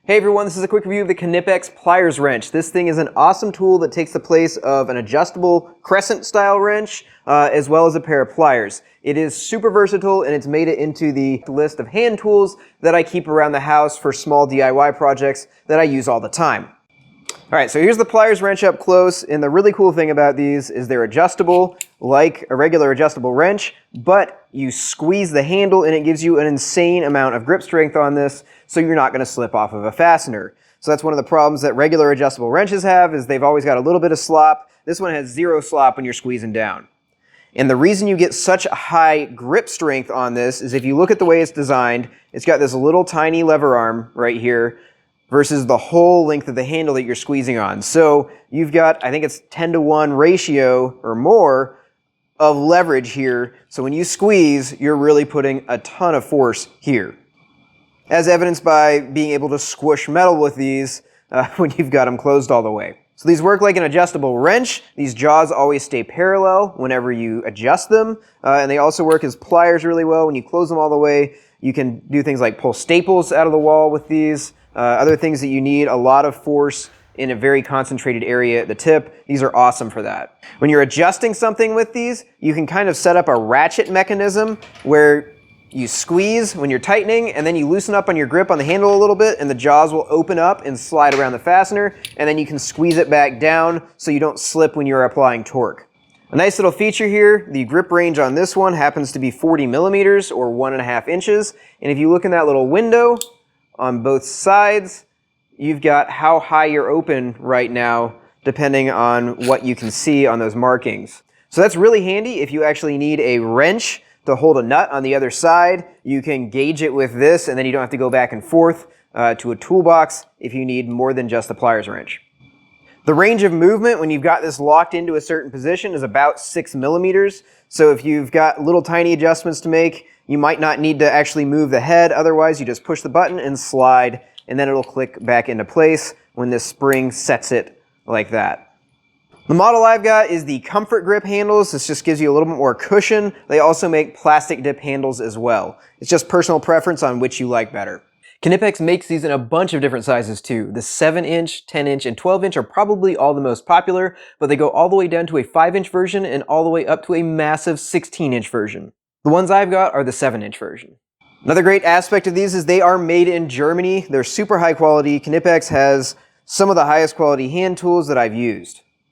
Hey everyone, this is a quick review of the Knipex Pliers Wrench. This thing is an awesome tool that takes the place of an adjustable crescent style wrench, as well as a pair of pliers. It is super versatile and it's made it into the list of hand tools that I keep around the house for small DIY projects that I use all the time. Alright, so here's the pliers wrench up close, and the really cool thing about these is they're adjustable like a regular adjustable wrench, but you squeeze the handle and it gives you an insane amount of grip strength on this, so you're not going to slip off of a fastener. So that's one of the problems that regular adjustable wrenches have, is they've always got a little bit of slop. This one has zero slop when you're squeezing down. And the reason you get such a high grip strength on this is if you look at the way it's designed, it's got this little tiny lever arm right here versus the whole length of the handle that you're squeezing on. So you've got, I think it's 10-to-1 ratio or more of leverage here. So when you squeeze, you're really putting a ton of force here, as evidenced by being able to squish metal with these when you've got them closed all the way. So these work like an adjustable wrench. These jaws always stay parallel whenever you adjust them. And they also work as pliers really well. When you close them all the way, you can do things like pull staples out of the wall with these. Other things that you need a lot of force in a very concentrated area at the tip. These are awesome for that. When you're adjusting something with these, you can kind of set up a ratchet mechanism where you squeeze when you're tightening, and then you loosen up on your grip on the handle a little bit, and the jaws will open up and slide around the fastener, and then you can squeeze it back down so you don't slip when you're applying torque. A nice little feature here, the grip range on this one happens to be 40 millimeters or 1.5 inches, and if you look in that little window on both sides, you've got how high you're open right now depending on what you can see on those markings. So that's really handy if you actually need a wrench to hold a nut on the other side. You can gauge it with this, and then you don't have to go back and forth to a toolbox if you need more than just the pliers wrench. The range of movement when you've got this locked into a certain position is about 6 millimeters. So if you've got little tiny adjustments to make, you might not need to actually move the head. Otherwise, you just push the button and slide, and then it'll click back into place when this spring sets it like that. The model I've got is the Comfort Grip handles. This just gives you a little bit more cushion. They also make plastic dip handles as well. It's just personal preference on which you like better. Knipex makes these in a bunch of different sizes too. The 7-inch, 10-inch, and 12-inch are probably all the most popular, but they go all the way down to a 5-inch version and all the way up to a massive 16-inch version. The ones I've got are the 7-inch version. Another great aspect of these is they are made in Germany. They're super high quality. Knipex has some of the highest quality hand tools that I've used.